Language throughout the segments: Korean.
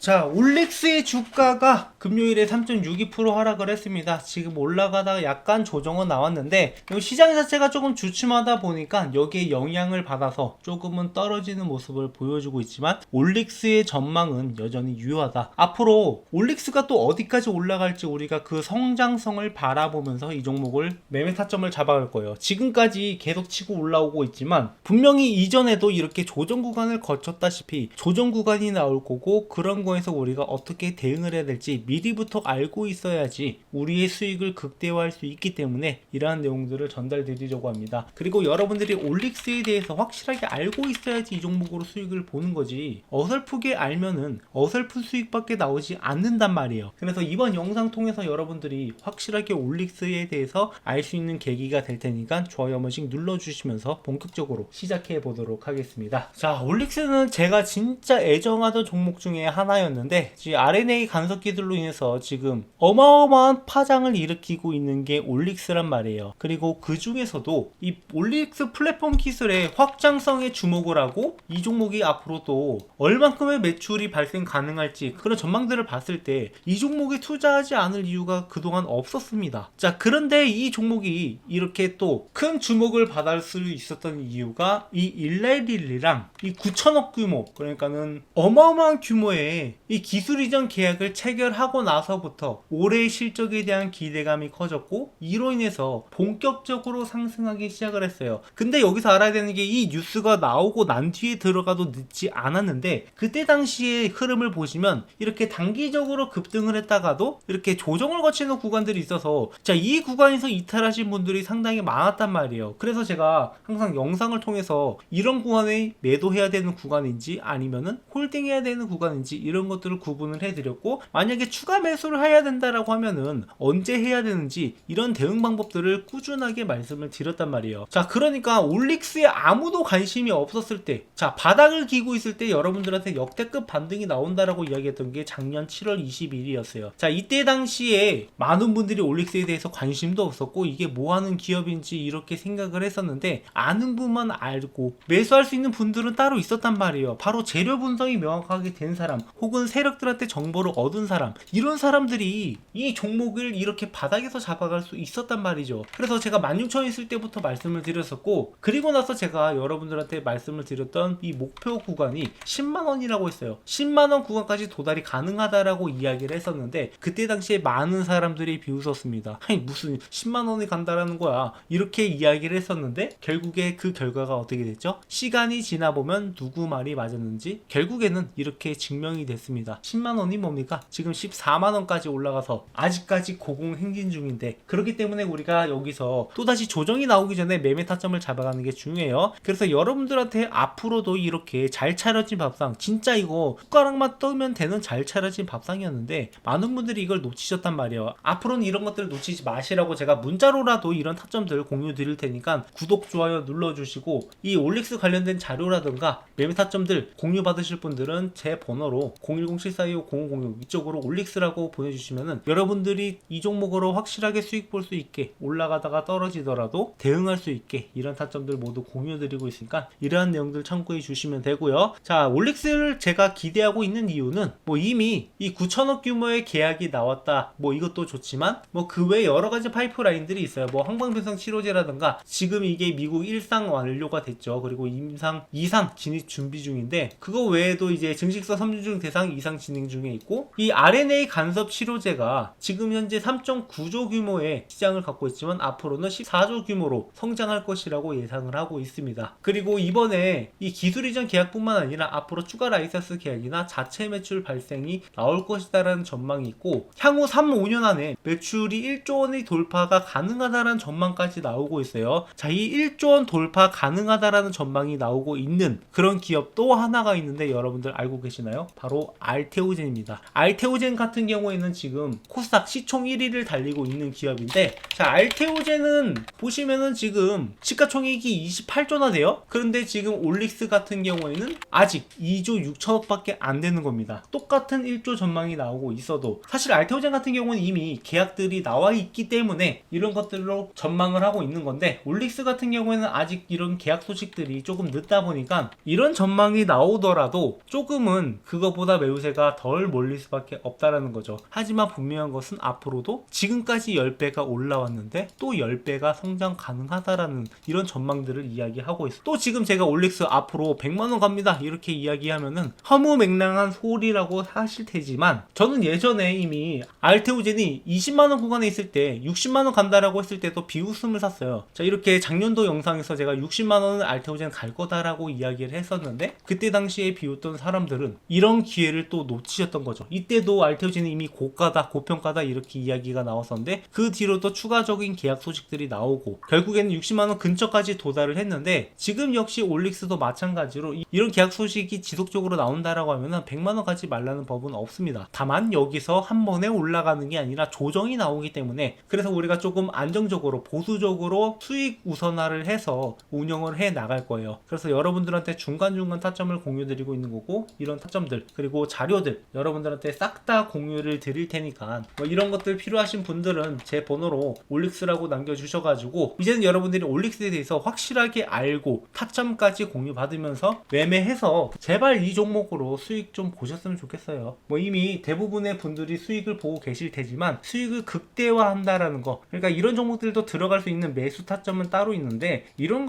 자, 올릭스의 주가가 금요일에 3.62% 하락을 했습니다. 지금 올라가다가 약간 조정은 나왔는데 시장 자체가 조금 주춤하다 보니까 여기에 영향을 받아서 조금은 떨어지는 모습을 보여주고 있지만 올릭스의 전망은 여전히 유효하다. 앞으로 올릭스가 또 어디까지 올라갈지 우리가 그 성장성을 바라보면서 이 종목을 매매 타점을 잡아갈 거예요. 지금까지 계속 치고 올라오고 있지만 분명히 이전에도 이렇게 조정 구간을 거쳤다시피 조정 구간이 나올 거고, 그런 거에서 우리가 어떻게 대응을 해야 될지 미리부터 알고 있어야지 우리의 수익을 극대화할 수 있기 때문에 이러한 내용들을 전달드리려고 합니다. 그리고 여러분들이 올릭스에 대해서 확실하게 알고 있어야지 이 종목으로 수익을 보는 거지, 어설프게 알면은 어설픈 수익밖에 나오지 않는단 말이에요. 그래서 이번 영상 통해서 여러분들이 확실하게 올릭스에 대해서 알 수 있는 계기가 될 테니까 좋아요 한 번씩 눌러주시면서 본격적으로 시작해 보도록 하겠습니다. 자, 올릭스는 제가 진짜 애정하던 종목 중에 하나였는데 RNA 간섭기들로 인해서 지금 어마어마한 파장을 일으키고 있는 게 올릭스란 말이에요. 그리고 그 중에서도 이 올릭스 플랫폼 기술의 확장성에 주목을 하고 이 종목이 앞으로도 얼만큼의 매출이 발생 가능할지 그런 전망들을 봤을 때 이 종목에 투자하지 않을 이유가 그동안 없었습니다. 자, 그런데 이 종목이 이렇게 또 큰 주목을 받을 수 있었던 이유가 이 일레릴리랑 이 9천억 규모, 그러니까는 어마어마한 규모의 이 기술 이전 계약을 체결하고 나서부터 올해의 실적에 대한 기대감이 커졌고, 이로 인해서 본격적으로 상승하기 시작을 했어요. 근데 여기서 알아야 되는 게 이 뉴스가 나오고 난 뒤에 들어가도 늦지 않았는데, 그때 당시의 흐름을 보시면 이렇게 단기적으로 급등을 했다가도 이렇게 조정을 거치는 구간들이 있어서, 자, 이 구간에서 이탈하신 분들이 상당히 많았단 말이에요. 그래서 제가 항상 영상을 통해서 이런 구간에 매도해야 되는 구간인지 아니면은 홀딩해야 되는 구간인지 이런 것들을 구분을 해드렸고, 만약에 추가 매수를 해야 된다라고 하면은 언제 해야 되는지 이런 대응 방법들을 꾸준하게 말씀을 드렸단 말이에요. 자, 그러니까 올릭스에 아무도 관심이 없었을 때, 자, 바닥을 기고 있을 때 여러분들한테 역대급 반등이 나온다라고 이야기했던 게 작년 7월 20일이었어요. 자, 이때 당시에 많은 분들이 올릭스에 대해서 관심도 없었고 이게 뭐하는 기업인지 이렇게 생각을 했었는데, 아는 분만 알고 매수할 수 있는 분들은 따로 있었단 말이에요. 바로 재료 분석이 명확하게 된 사람, 혹은 세력들한테 정보를 얻은 사람, 이런 사람들이 이 종목을 이렇게 바닥에서 잡아갈 수 있었단 말이죠. 그래서 제가 16,000원 있을 때부터 말씀을 드렸었고, 그리고 나서 제가 여러분들한테 말씀을 드렸던 이 목표 구간이 10만원이라고 했어요. 10만원 구간까지 도달이 가능하다라고 이야기를 했었는데, 그때 당시에 많은 사람들이 비웃었습니다. 아니, 무슨 10만원이 간다라는 거야, 이렇게 이야기를 했었는데, 결국에 그 결과가 어떻게 됐죠? 시간이 지나보면 누구 말이 맞았는지 결국에는 이렇게 증명이 됐습니다. 10만원이 뭡니까? 지금 14만원까지 올라가서 아직까지 고공행진 중인데, 그렇기 때문에 우리가 여기서 또다시 조정이 나오기 전에 매매 타점을 잡아가는 게 중요해요. 그래서 여러분들한테 앞으로도 이렇게 잘 차려진 밥상, 진짜 이거 숟가락만 떠면 되는 잘 차려진 밥상이었는데 많은 분들이 이걸 놓치셨단 말이에요. 앞으로는 이런 것들을 놓치지 마시라고 제가 문자로라도 이런 타점들을 공유 드릴 테니까 구독, 좋아요 눌러주시고, 이 올릭스 관련된 자료라든가 매매 타점들 공유 받으실 분들은 제 번호로 010-7425-0506 이쪽으로 올릭스라고 보내주시면은 여러분들이 이 종목으로 확실하게 수익 볼 수 있게, 올라가다가 떨어지더라도 대응할 수 있게 이런 타점들 모두 공유드리고 있으니까 이러한 내용들 참고해 주시면 되고요. 자, 올릭스를 제가 기대하고 있는 이유는 이미 이 9천억 규모의 계약이 나왔다, 이것도 좋지만 그 외에 여러 가지 파이프라인들이 있어요. 항방변성 치료제라든가 지금 이게 미국 1상 완료가 됐죠. 그리고 임상 2상 진입 준비 중인데, 그거 외에도 이제 증식서 3중 대상 이상 진행 중에 있고, 이 RNA 간섭 치료제가 지금 현재 3.9조 규모의 시장을 갖고 있지만 앞으로는 14조 규모로 성장할 것이라고 예상을 하고 있습니다. 그리고 이번에 이 기술 이전 계약뿐만 아니라 앞으로 추가 라이선스 계약이나 자체 매출 발생이 나올 것이다라는 전망이 있고, 향후 3, 5년 안에 매출이 1조 원의 돌파가 가능하다라는 전망까지 나오고 있어요. 자, 이 1조 원 돌파 가능하다라는 전망이 나오고 있는 그런 기업 또 하나가 있는데 여러분들 알고 계시나요? 바로 알테오젠입니다. 알테오젠 같은 경우에는 지금 코스닥 시총 1위를 달리고 있는 기업인데, 자, 알테오젠은 보시면은 지금 시가총액이 28조나 돼요. 그런데 지금 올릭스 같은 경우에는 아직 2조 6천억 밖에 안 되는 겁니다. 똑같은 1조 전망이 나오고 있어도 사실 알테오젠 같은 경우는 이미 계약들이 나와 있기 때문에 이런 것들로 전망을 하고 있는 건데, 올릭스 같은 경우에는 아직 이런 계약 소식들이 조금 늦다 보니까 이런 전망이 나오더라도 조금은 그거보다 저보다 매수세가 덜 몰릴 수밖에 없다라는 거죠. 하지만 분명한 것은 앞으로도 지금까지 10배가 올라왔는데 또 10배가 성장 가능하다라는 이런 전망들을 이야기하고 있어요. 또 지금 제가 올릭스 앞으로 100만원 갑니다 이렇게 이야기하면은 허무맹랑한 소리라고 하실 테지만, 저는 예전에 이미 알테오젠이 20만원 구간에 있을 때 60만원 간다라고 했을 때도 비웃음을 샀어요. 자, 이렇게 작년도 영상에서 제가 60만원은 알테오젠 갈 거다라고 이야기를 했었는데, 그때 당시에 비웃던 사람들은 이런 기회를 또 놓치셨던 거죠. 이때도 알테오젠이 이미 고가다 고평가다 이렇게 이야기가 나왔었는데, 그 뒤로도 추가적인 계약 소식들이 나오고 결국에는 60만원 근처까지 도달을 했는데, 지금 역시 올릭스도 마찬가지로 이런 계약 소식이 지속적으로 나온다라고 하면은 100만원 가지 말라는 법은 없습니다. 다만 여기서 한 번에 올라가는 게 아니라 조정이 나오기 때문에, 그래서 우리가 조금 안정적으로 보수적으로 수익 우선화를 해서 운영을 해 나갈 거예요. 그래서 여러분들한테 중간중간 타점을 공유드리고 있는 거고, 이런 타점들 그리고 자료들 여러분들한테 싹 다 공유를 드릴 테니까 뭐 이런 것들 필요하신 분들은 제 번호로 올릭스라고 남겨주셔가지고, 이제는 여러분들이 올릭스에 대해서 확실하게 알고 타점까지 공유 받으면서 매매해서 제발 이 종목으로 수익 좀 보셨으면 좋겠어요. 뭐 이미 대부분의 분들이 수익을 보고 계실 테지만 수익을 극대화한다라는 거, 그러니까 이런 종목들도 들어갈 수 있는 매수 타점은 따로 있는데, 이런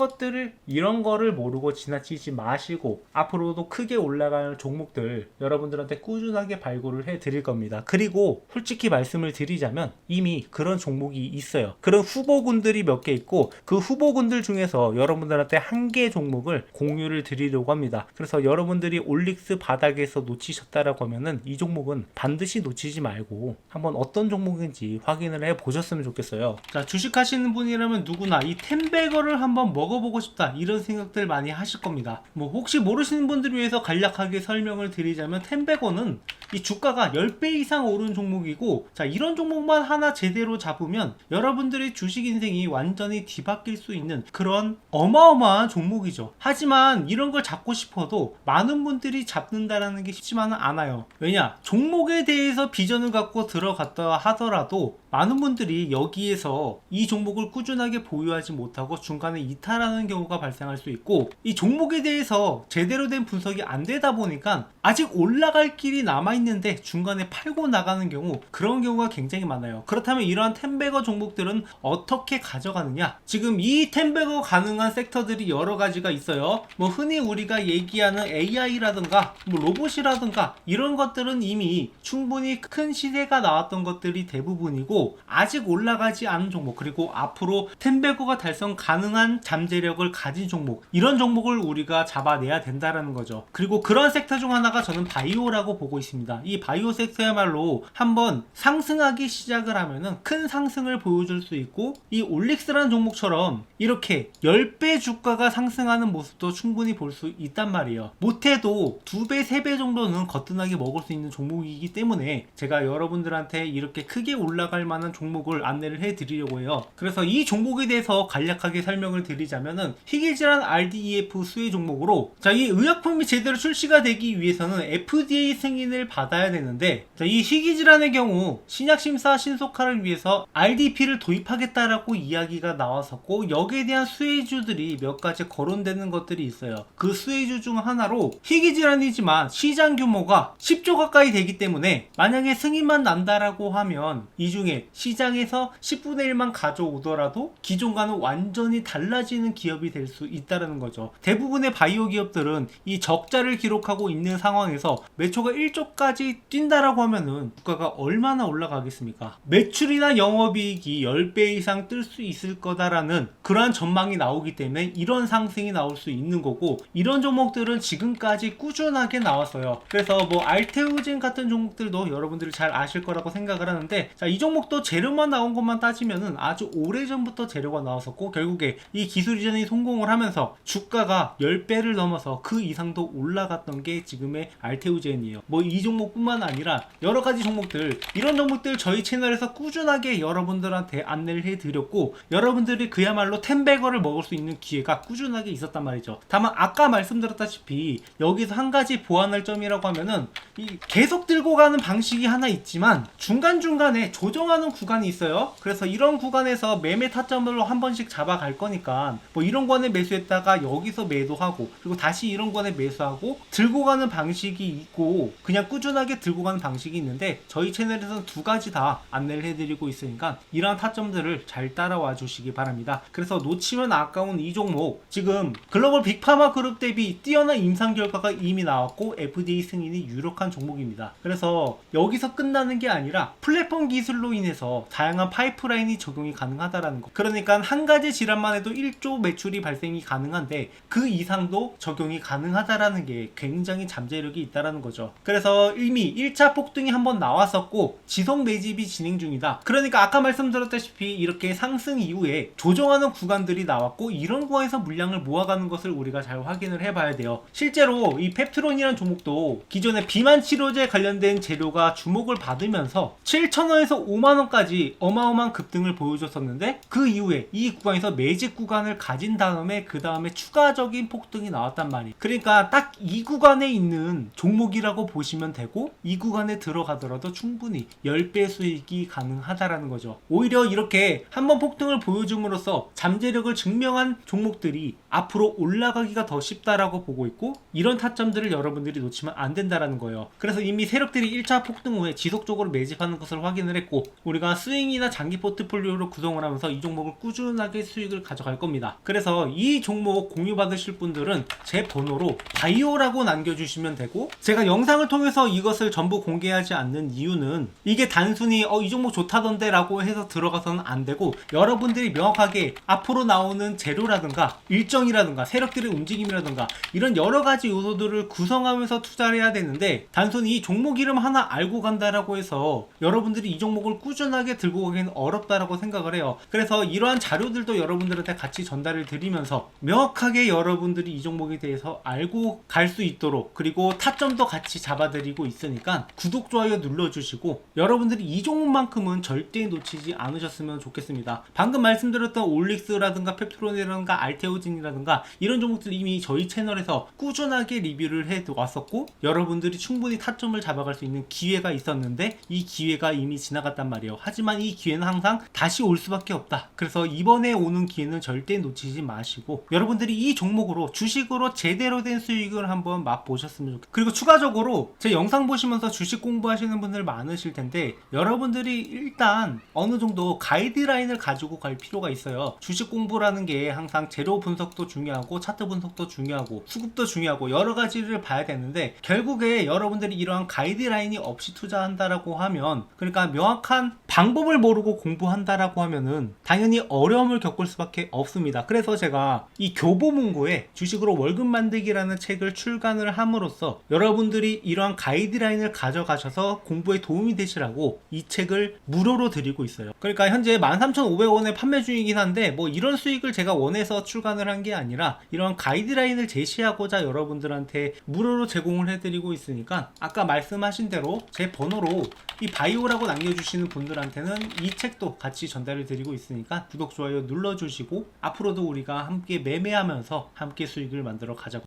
거를 모르고 지나치지 마시고 앞으로도 크게 올라갈 종목들 여러분들한테 꾸준하게 발굴을 해 드릴 겁니다. 그리고 솔직히 말씀을 드리자면 이미 그런 종목이 있어요. 그런 후보군들이 몇 개 있고, 그 후보군들 중에서 여러분들한테 한 개 종목을 공유를 드리려고 합니다. 그래서 여러분들이 올릭스 바닥에서 놓치셨다라고 하면은 이 종목은 반드시 놓치지 말고 한번 어떤 종목인지 확인을 해 보셨으면 좋겠어요. 자, 주식하시는 분이라면 누구나 이 텐베거를 한번 먹어보고 싶다 이런 생각들 많이 하실 겁니다. 뭐 혹시 모르시는 분들을 위해서 간략하게 설명을 드리자면, 텐베거는 이 주가가 10배 이상 오른 종목이고, 자, 이런 종목만 하나 제대로 잡으면 여러분들의 주식 인생이 완전히 뒤바뀔 수 있는 그런 어마어마한 종목이죠. 하지만 이런 걸 잡고 싶어도 많은 분들이 잡는다라는 게 쉽지만은 않아요. 왜냐? 종목에 대해서 비전을 갖고 들어갔다 하더라도 많은 분들이 여기에서 이 종목을 꾸준하게 보유하지 못하고 중간에 이탈하는 경우가 발생할 수 있고, 이 종목에 대해서 제대로 된 분석이 안 되다 보니까 아직 올라갈 길이 남아있는데 중간에 팔고 나가는 경우, 그런 경우가 굉장히 많아요. 그렇다면 이러한 텐베거 종목들은 어떻게 가져가느냐? 지금 이 텐베거 가능한 섹터들이 여러 가지가 있어요. 뭐 흔히 우리가 얘기하는 AI라든가 뭐 로봇이라든가 이런 것들은 이미 충분히 큰 시세가 나왔던 것들이 대부분이고, 아직 올라가지 않은 종목, 그리고 앞으로 텐베거가 달성 가능한 잠재력을 가진 종목, 이런 종목을 우리가 잡아내야 된다라는 거죠. 그리고 그런 섹터 중 하나가 저는 바이오라고 보고 있습니다. 이 바이오 섹터야말로 한번 상승하기 시작을 하면은 큰 상승을 보여줄 수 있고, 이 올릭스라는 종목처럼 이렇게 10배 주가가 상승하는 모습도 충분히 볼 수 있단 말이에요. 못해도 2배, 3배 정도는 거뜬하게 먹을 수 있는 종목이기 때문에 제가 여러분들한테 이렇게 크게 올라갈 만한 종목을 안내를 해 드리려고 해요. 그래서 이 종목에 대해서 간략하게 설명을 드리자면은, 희귀질환 RDEF 수혜 종목으로, 자, 이 의약품이 제대로 출시가 되기 위해서는 FDA 승인을 받아야 되는데, 자, 이 희귀질환의 경우 신약심사 신속화를 위해서 RDP를 도입하겠다라고 이야기가 나왔었고, 여기에 대한 수혜주들이 몇 가지 거론되는 것들이 있어요. 그 수혜주 중 하나로 희귀질환이지만 시장 규모가 10조 가까이 되기 때문에 만약에 승인만 난다라고 하면 이 중에 시장에서 10분의 1만 가져오더라도 기존과는 완전히 달라지는 기업이 될 수 있다는 거죠. 대부분의 바이오 기업들은 이 적자를 기록하고 있는 상황에서 매초가 1조까지 뛴다라고 하면은 주가가 얼마나 올라가겠습니까? 매출이나 영업이익이 10배 이상 뜰 수 있을 거다라는 그러한 전망이 나오기 때문에 이런 상승이 나올 수 있는 거고, 이런 종목들은 지금까지 꾸준하게 나왔어요. 그래서 뭐 알테오젠 같은 종목들도 여러분들이 잘 아실 거라고 생각을 하는데, 자, 이 종목도 재료만 나온 것만 따지면은 아주 오래전부터 재료가 나왔었고, 결국에 이 기술 이전이 성공을 하면서 주가가 10배를 넘어서 그 이상도 올라갔던 게 지금의 알테오젠이에요. 뭐 이 종목뿐만 아니라 여러 가지 종목들, 이런 종목들 저희 채널에서 꾸준하게 여러분들한테 안내를 해드렸고, 여러분들이 그야말로 텐베거를 먹을 수 있는 기회가 꾸준하게 있었단 말이죠. 다만 아까 말씀드렸다시피 여기서 한 가지 보완할 점이라고 하면은, 이 계속 들고 가는 방식이 하나 있지만 중간중간에 조정할 꾸준하는 구간이 있어요. 그래서 이런 구간에서 매매 타점으로 한 번씩 잡아갈 거니까 뭐 이런 구간에 매수했다가 여기서 매도하고 그리고 다시 이런 구간에 매수하고 들고 가는 방식이 있고 그냥 꾸준하게 들고 가는 방식이 있는데 저희 채널에서는 두 가지 다 안내를 해드리고 있으니까 이러한 타점들을 잘 따라와 주시기 바랍니다. 그래서 놓치면 아까운 이 종목 지금 글로벌 빅파마 그룹 대비 뛰어난 임상 결과가 이미 나왔고 FDA 승인이 유력한 종목입니다. 그래서 여기서 끝나는 게 아니라 플랫폼 기술로 인해서 다양한 파이프라인이 적용이 가능하다라는 거. 그러니까 한 가지 질환만 해도 1조 매출이 발생이 가능한데 그 이상도 적용이 가능하다라는 게 굉장히 잠재력이 있다라는 거죠. 그래서 이미 1차 폭등이 한번 나왔었고 지속 매집이 진행 중이다. 그러니까 아까 말씀드렸다시피 이렇게 상승 이후에 조정하는 구간들이 나왔고 이런 구간에서 물량을 모아가는 것을 우리가 잘 확인을 해봐야 돼요. 실제로 이 펩트론이라는 종목도 기존에 비만 치료제 관련된 재료가 주목을 받으면서 7,000원에서 5만원까지 어마어마한 급등을 보여줬었는데 그 이후에 이 구간에서 매집 구간을 가진 다음에 그 다음에 추가적인 폭등이 나왔단 말이에요. 그러니까 딱 이 구간에 있는 종목이라고 보시면 되고 이 구간에 들어가더라도 충분히 10배 수익이 가능하다라는 거죠. 오히려 이렇게 한번 폭등을 보여줌으로써 잠재력을 증명한 종목들이 앞으로 올라가기가 더 쉽다라고 보고 있고 이런 타점들을 여러분들이 놓치면 안 된다라는 거예요. 그래서 이미 세력들이 1차 폭등 후에 지속적으로 매집하는 것을 확인을 했고 우리가 스윙이나 장기 포트폴리오로 구성을 하면서 이 종목을 꾸준하게 수익을 가져갈 겁니다. 그래서 이 종목 공유 받으실 분들은 제 번호로 바이오라고 남겨주시면 되고 제가 영상을 통해서 이것을 전부 공개하지 않는 이유는 이게 단순히 이 종목 좋다던데 라고 해서 들어가서는 안 되고 여러분들이 명확하게 앞으로 나오는 재료라든가 일정이라든가 세력들의 움직임이라든가 이런 여러가지 요소들을 구성하면서 투자를 해야 되는데 단순히 이 종목 이름 하나 알고 간다라고 해서 여러분들이 이 종목을 꾸준하게 들고 가기는 어렵다라고 생각을 해요. 그래서 이러한 자료들도 여러분들한테 같이 전달을 드리면서 명확하게 여러분들이 이 종목에 대해서 알고 갈 수 있도록 그리고 타점도 같이 잡아드리고 있으니까 구독, 좋아요 눌러주시고 여러분들이 이 종목만큼은 절대 놓치지 않으셨으면 좋겠습니다. 방금 말씀드렸던 올릭스라든가 펩트론이라든가 알테오진이라든가 이런 종목들 이미 저희 채널에서 꾸준하게 리뷰를 해 왔었고 여러분들이 충분히 타점을 잡아갈 수 있는 기회가 있었는데 이 기회가 이미 지나갔단 말이에요. 하지만 이 기회는 항상 다시 올 수밖에 없다. 그래서 이번에 오는 기회는 절대 놓치지 마시고 여러분들이 이 종목으로 주식으로 제대로 된 수익을 한번 맛보셨으면 좋겠어요. 그리고 추가적으로 제 영상 보시면서 주식 공부하시는 분들 많으실 텐데 여러분들이 일단 어느 정도 가이드라인을 가지고 갈 필요가 있어요. 주식 공부라는 게 항상 재료 분석도 중요하고 차트 분석도 중요하고 수급도 중요하고 여러 가지를 봐야 되는데 결국에 여러분들이 이러한 가이드라인이 없이 투자한다라고 하면 그러니까 명확한 방법을 모르고 공부한다라고 하면은 당연히 어려움을 겪을 수밖에 없습니다. 그래서 제가 이 교보문고에 주식으로 월급 만들기라는 책을 출간을 함으로써 여러분들이 이러한 가이드라인을 가져가셔서 공부에 도움이 되시라고 이 책을 무료로 드리고 있어요. 그러니까 현재 13,500원에 판매 중이긴 한데 뭐 이런 수익을 제가 원해서 출간을 한 게 아니라 이런 가이드라인을 제시하고자 여러분들한테 무료로 제공을 해드리고 있으니까 아까 말씀하신 대로 제 번호로 이 바이오라고 남겨주시는 분들한테는 이 책도 같이 전달을 드리고 있으니까 구독, 좋아요 눌러주시고 앞으로도 우리가 함께 매매하면서 함께 수익을 만들어 가자고